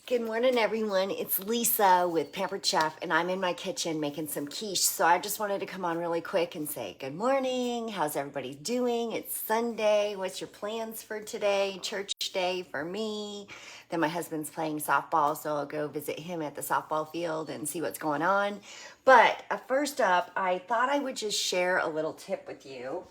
Good morning, everyone. It's Lisa with Pampered Chef, and I'm in my kitchen making some quiche. So I just wanted to come on really quick and say good morning. How's everybody doing? It's Sunday. What's your plans for today? Church day for me. Then my husband's playing softball, so I'll go visit him at the softball field and see what's going on. But first up, I thought I would just share a little tip with you.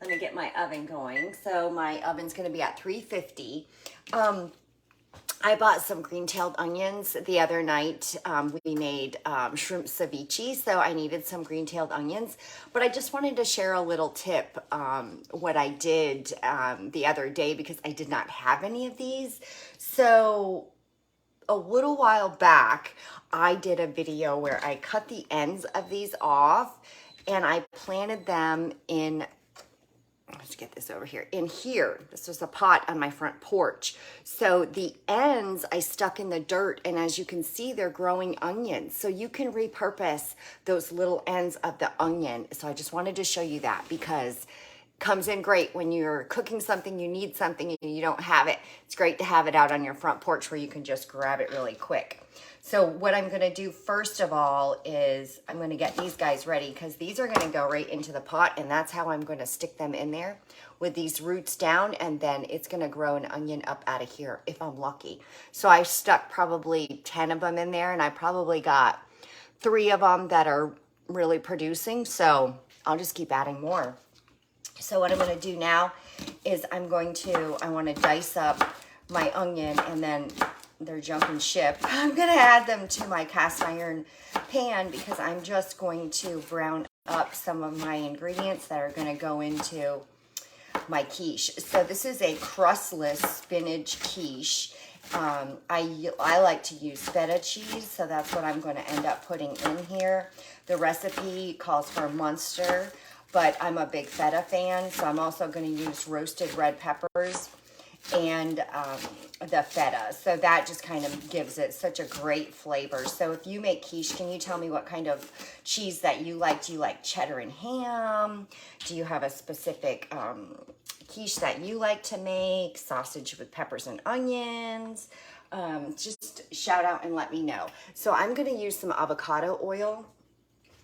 Let me get my oven going. So my oven's going to be at 350. I bought some green-tailed onions the other night. We made shrimp ceviche, so I needed some green-tailed onions. But I just wanted to share a little tip, what I did the other day because I did not have any of these. So a little while back, I did a video where I cut the ends of these off and I planted them in, let's get this over here, in here. This was a pot on my front porch. So the ends I stuck in the dirt, and as you can see, they're growing onions. So you can repurpose those little ends of the onion. So I just wanted to show you that because it comes in great when you're cooking something, you need something and you don't have it. It's great to have it out on your front porch where you can just grab it really quick. So what I'm gonna do first of all is I'm gonna get these guys ready because these are gonna go right into the pot, and that's how I'm gonna stick them in there with these roots down, and then it's gonna grow an onion up out of here if I'm lucky. So I stuck probably 10 of them in there, and I probably got 3 of them that are really producing, so I'll just keep adding more. So what I'm gonna do now is I wanna dice up my onion, and then they're jumping ship. I'm gonna add them to my cast iron pan because I'm just going to brown up some of my ingredients that are gonna go into my quiche. So this is a crustless spinach quiche. I like to use feta cheese, so that's what I'm gonna end up putting in here. The recipe calls for Munster, but I'm a big feta fan, so I'm also gonna use roasted red peppers and the feta. So that just kind of gives it such a great flavor. So if you make quiche, can you tell me what kind of cheese that you like? Do you like cheddar and ham? Do you have a specific quiche that you like to make? Sausage with peppers and onions? Just shout out and let me know. So I'm gonna use some avocado oil,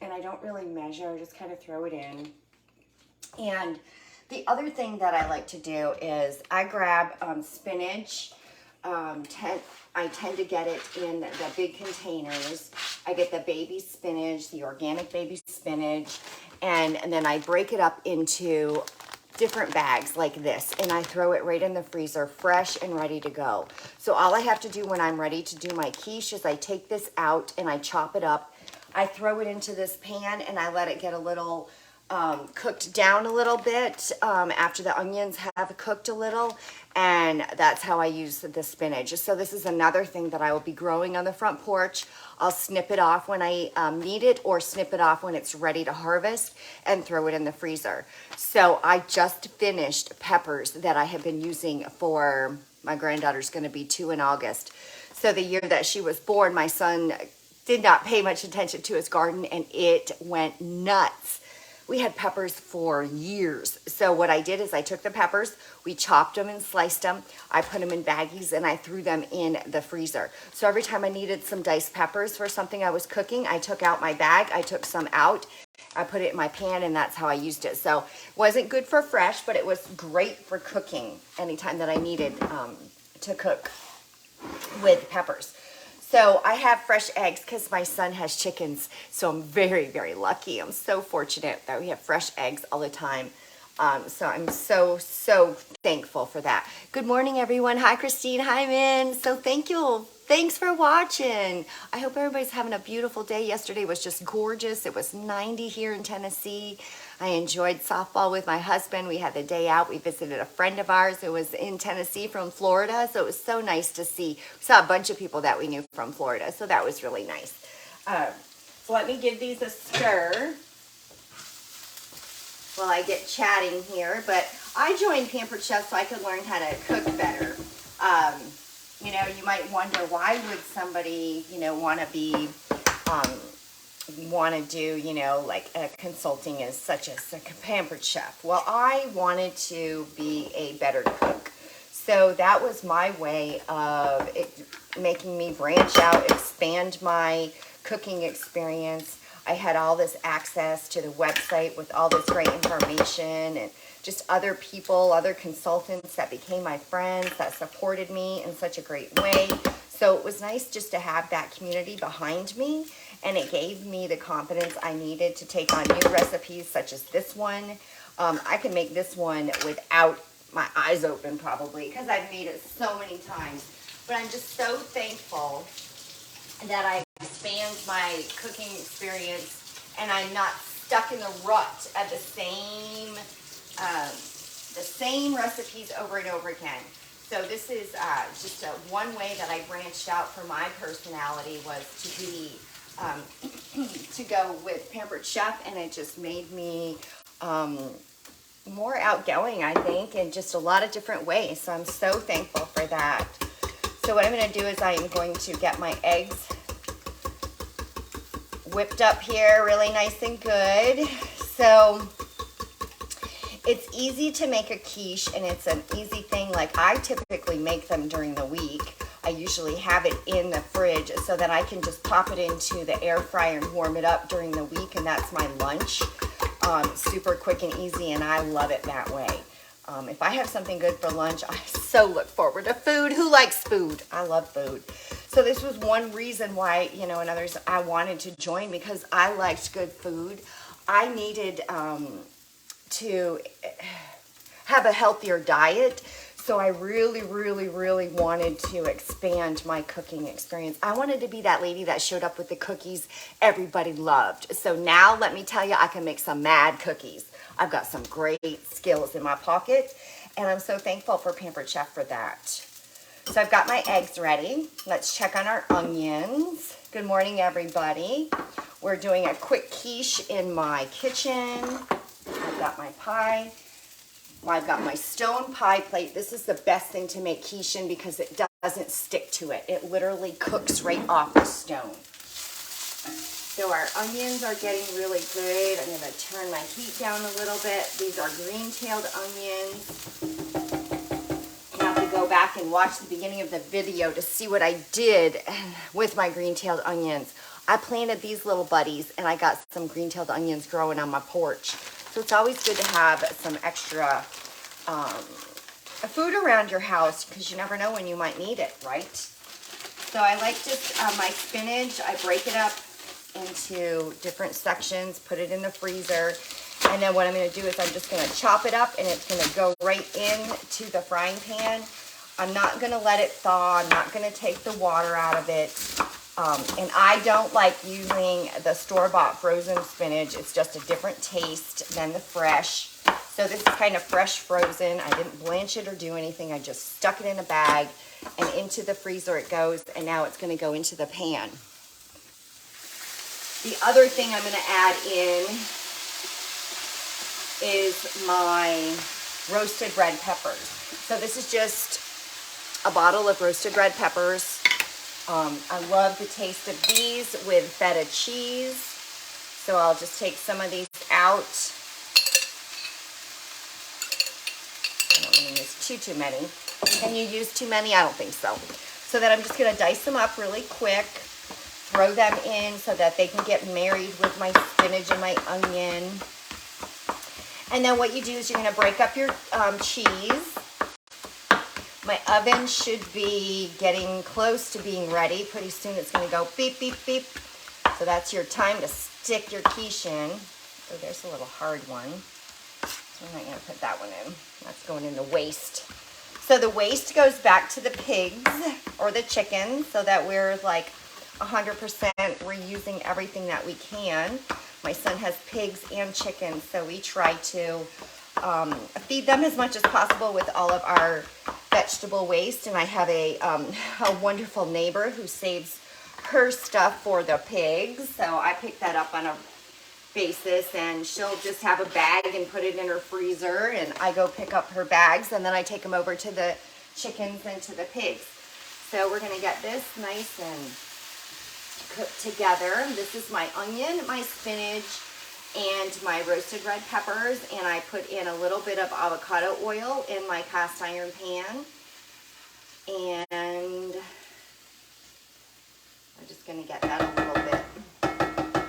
and I don't really measure, I just kind of throw it in. And the other thing that I like to do is I grab spinach. I tend to get it in the big containers. I get the baby spinach, the organic baby spinach, and then I break it up into different bags like this, and I throw it right in the freezer, fresh and ready to go. So all I have to do when I'm ready to do my quiche is I take this out and I chop it up. I throw it into this pan and I let it get a little cooked down a little bit after the onions have cooked a little, and that's how I use the spinach. So this is another thing that I will be growing on the front porch. I'll snip it off when I need it, or snip it off when it's ready to harvest and throw it in the freezer. So I just finished peppers that I have been using for my granddaughter's going to be 2 in August. So the year that she was born, my son did not pay much attention to his garden and it went nuts. We had peppers for years. So what I did is I took the peppers, we chopped them and sliced them, I put them in baggies, and I threw them in the freezer. So every time I needed some diced peppers for something I was cooking, I took out my bag, I took some out, I put it in my pan, and that's how I used it. So it wasn't good for fresh, but it was great for cooking anytime that I needed to cook with peppers. So I have fresh eggs because my son has chickens. So I'm very, very lucky. I'm so fortunate that we have fresh eggs all the time. So I'm so thankful for that. Good morning, everyone. Hi, Christine. Hi, Min. So thank you. Thanks for watching. I hope everybody's having a beautiful day. Yesterday was just gorgeous. It was 90 here in Tennessee. I enjoyed softball with my husband. We had the day out. We visited a friend of ours who was in Tennessee from Florida. So it was so nice to see. We saw a bunch of people that we knew from Florida. So that was really nice. So let me give these a stir while I get chatting here. But I joined Pampered Chef so I could learn how to cook better. You know, you might wonder, why would somebody, you know, want to do, you know, like consulting as such as a Pampered Chef? Well, I wanted to be a better cook. So that was my way of making me branch out, expand my cooking experience. I had all this access to the website with all this great information and just other people, other consultants that became my friends that supported me in such a great way. So it was nice just to have that community behind me, and it gave me the confidence I needed to take on new recipes such as this one. I can make this one without my eyes open probably because I've made it so many times. But I'm just so thankful that I expand my cooking experience and I'm not stuck in the rut of the same recipes over and over again. So this is just one way that I branched out for my personality was to be to go with Pampered Chef, and it just made me more outgoing, I think, in just a lot of different ways. So I'm so thankful for that. So what I'm going to do is I'm going to get my eggs whipped up here really nice and good. So it's easy to make a quiche, and it's an easy thing. Like I typically make them during the week. I usually have it in the fridge so that I can just pop it into the air fryer and warm it up during the week, and that's my lunch. Super quick and easy, and I love it that way. If I have something good for lunch, I so look forward to food. Who likes food? I love food. So this was one reason why, and others, I wanted to join because I liked good food. I needed to have a healthier diet. So I really, really, really wanted to expand my cooking experience. I wanted to be that lady that showed up with the cookies everybody loved. So now let me tell you, I can make some mad cookies. I've got some great skills in my pocket, and I'm so thankful for Pampered Chef for that. So I've got my eggs ready. Let's check on our onions. Good morning, everybody. We're doing a quick quiche in my kitchen. I've got my pie. I've got my stone pie plate. This is the best thing to make quiche in because it doesn't stick to it. It literally cooks right off the stone. So our onions are getting really good. I'm going to turn my heat down a little bit. These are green-tailed onions. You have to go back and watch the beginning of the video to see what I did with my green-tailed onions. I planted these little buddies, and I got some green-tailed onions growing on my porch. So it's always good to have some extra food around your house because you never know when you might need it, right? So I like just my spinach. I break it up into different sections, put it in the freezer, and then what I'm going to do is I'm just going to chop it up, and it's going to go right into the frying pan. I'm not going to let it thaw. I'm not going to take the water out of it. And I don't like using the store-bought frozen spinach. It's just a different taste than the fresh. So this is kind of fresh frozen. I didn't blanch it or do anything. I just stuck it in a bag, and into the freezer it goes, and now it's going to go into the pan. The other thing I'm going to add in is my roasted red peppers. So this is just a bottle of roasted red peppers. I love the taste of these with feta cheese. So I'll just take some of these out. I don't want to use too many. Can you use too many? I don't think so. So then I'm just going to dice them up really quick. Throw them in so that they can get married with my spinach and my onion. And then what you do is you're going to break up your cheese. My oven should be getting close to being ready. Pretty soon it's going to go beep, beep, beep. So that's your time to stick your quiche in. Oh, there's a little hard one. So I'm not going to put that one in. That's going in the waste. So the waste goes back to the pigs or the chicken so that we're like 100% reusing everything that we can. My son has pigs and chickens, so we try to feed them as much as possible with all of our vegetable waste. And I have a wonderful neighbor who saves her stuff for the pigs, so I pick that up on a basis, and she'll just have a bag and put it in her freezer, and I go pick up her bags, and then I take them over to the chickens and to the pigs. So we're going to get this nice and cooked together. This is my onion, my spinach, and my roasted red peppers, and I put in a little bit of avocado oil in my cast iron pan. And I'm just going to get that a little bit.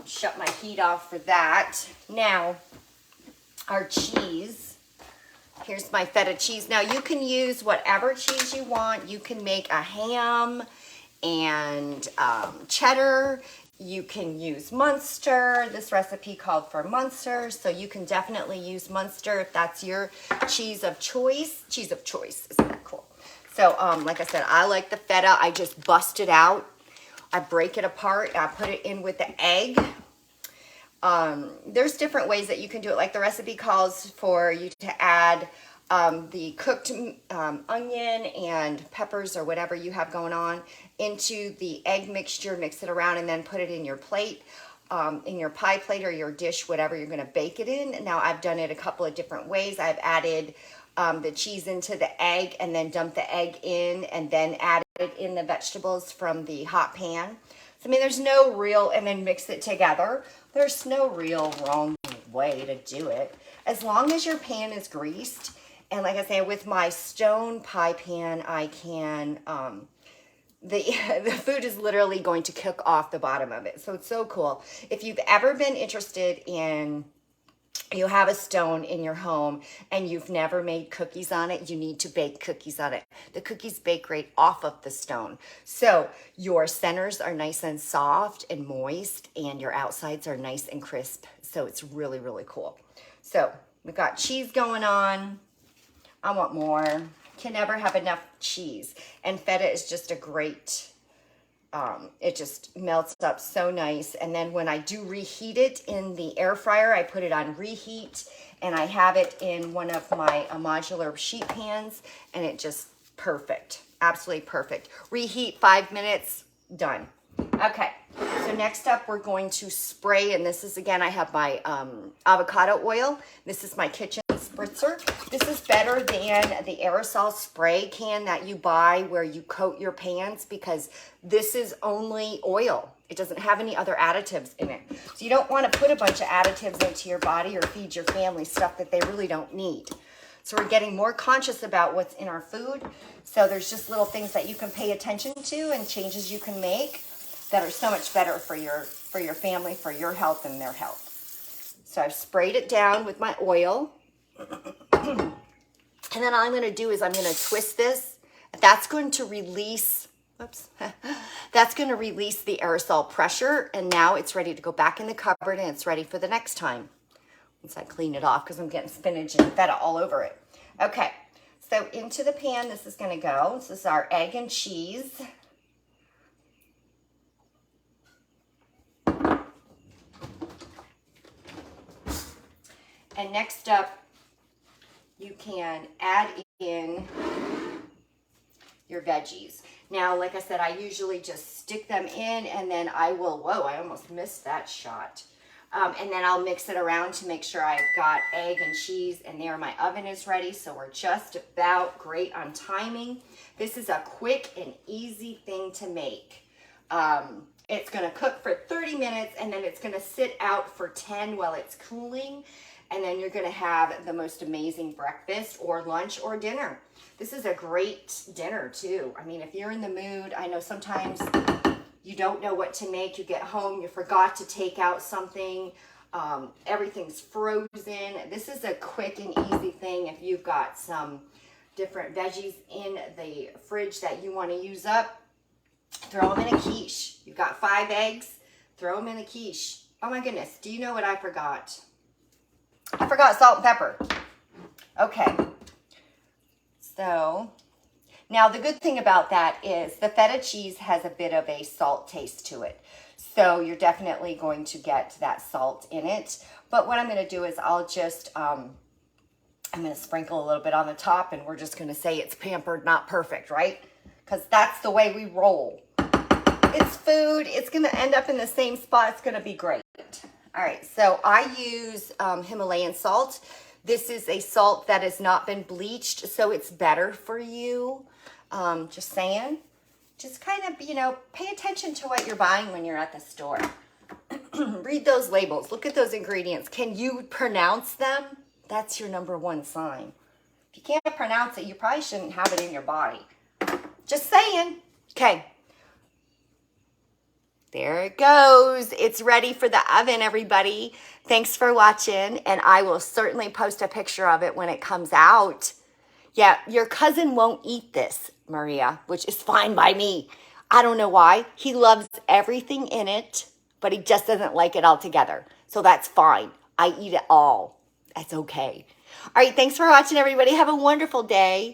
Shut my heat off for that. Now, our cheese. Here's my feta cheese. Now, you can use whatever cheese you want. You can make a ham and cheddar. You can use Munster. This recipe called for Munster, so you can definitely use Munster if that's your cheese of choice. Cheese of choice, isn't that cool? So, like I said, I like the feta. I just bust it out. I break it apart. I put it in with the egg. There's different ways that you can do it. Like the recipe calls for you to add the cooked onion and peppers or whatever you have going on into the egg mixture, mix it around, and then put it in your plate, in your pie plate or your dish, whatever you're going to bake it in. Now, I've done it a couple of different ways. I've added the cheese into the egg and then dumped the egg in and then added in the vegetables from the hot pan. So, I mean, there's no real, and then mix it together. There's no real wrong way to do it. As long as your pan is greased, and like I say, with my stone pie pan, I can, the food is literally going to cook off the bottom of it. So it's so cool. If you've ever been interested in, you have a stone in your home and you've never made cookies on it, you need to bake cookies on it. The cookies bake right off of the stone. So your centers are nice and soft and moist and your outsides are nice and crisp. So it's really, really cool. So we've got cheese going on. I want more. Can never have enough cheese. And feta is just a great, it just melts up so nice. And then when I do reheat it in the air fryer, I put it on reheat and I have it in one of my modular sheet pans and it just perfect, absolutely perfect. Reheat 5 minutes, done. Okay, so next up we're going to spray, and this is, again, I have my avocado oil. This is my kitchen spritzer. This is better than the aerosol spray can that you buy where you coat your pans because this is only oil. It doesn't have any other additives in it. So you don't want to put a bunch of additives into your body or feed your family stuff that they really don't need. So we're getting more conscious about what's in our food. So there's just little things that you can pay attention to and changes you can make that are so much better for your family, for your health and their health. So I've sprayed it down with my oil. And then all I'm going to do is I'm going to twist this. That's going to release, oops, that's going to release the aerosol pressure. And now it's ready to go back in the cupboard and it's ready for the next time. Once I clean it off because I'm getting spinach and feta all over it. Okay, so into the pan this is going to go. This is our egg and cheese. And next up, you can add in your veggies. Now, like I said, I usually just stick them in and then I will, whoa, I almost missed that shot. And then I'll mix it around to make sure I've got egg and cheese and there my oven is ready. So we're just about great on timing. This is a quick and easy thing to make. It's gonna cook for 30 minutes and then it's gonna sit out for 10 while it's cooling. And then you're gonna have the most amazing breakfast or lunch or dinner. This is a great dinner too. I mean, if you're in the mood, I know sometimes you don't know what to make. You get home, you forgot to take out something. Everything's frozen. This is a quick and easy thing. If you've got some different veggies in the fridge that you wanna use up, throw them in a quiche. You've got 5 eggs, throw them in a quiche. Oh my goodness, do you know what I forgot? I forgot salt and pepper. Okay. So, now the good thing about that is the feta cheese has a bit of a salt taste to it. So you're definitely going to get that salt in it. But what I'm going to do is I'll just, I'm going to sprinkle a little bit on the top and we're just going to say it's pampered, not perfect, right? Because that's the way we roll. It's food. It's going to end up in the same spot. It's going to be great. All right, so I use Himalayan salt. This is a salt that has not been bleached, so it's better for you. Just saying. Just kind of, you know, pay attention to what you're buying when you're at the store. Read those labels. Look at those ingredients. Can you pronounce them? That's your number one sign. If you can't pronounce it, you probably shouldn't have it in your body. Just saying. Okay. There it goes. It's ready for the oven, everybody. Thanks for watching, and I will certainly post a picture of it when it comes out. Yeah, your cousin won't eat this, Maria, which is fine by me. I don't know why. He loves everything in it, but he just doesn't like it all together. So that's fine. I eat it all. That's okay. All right, thanks for watching, everybody. Have a wonderful day.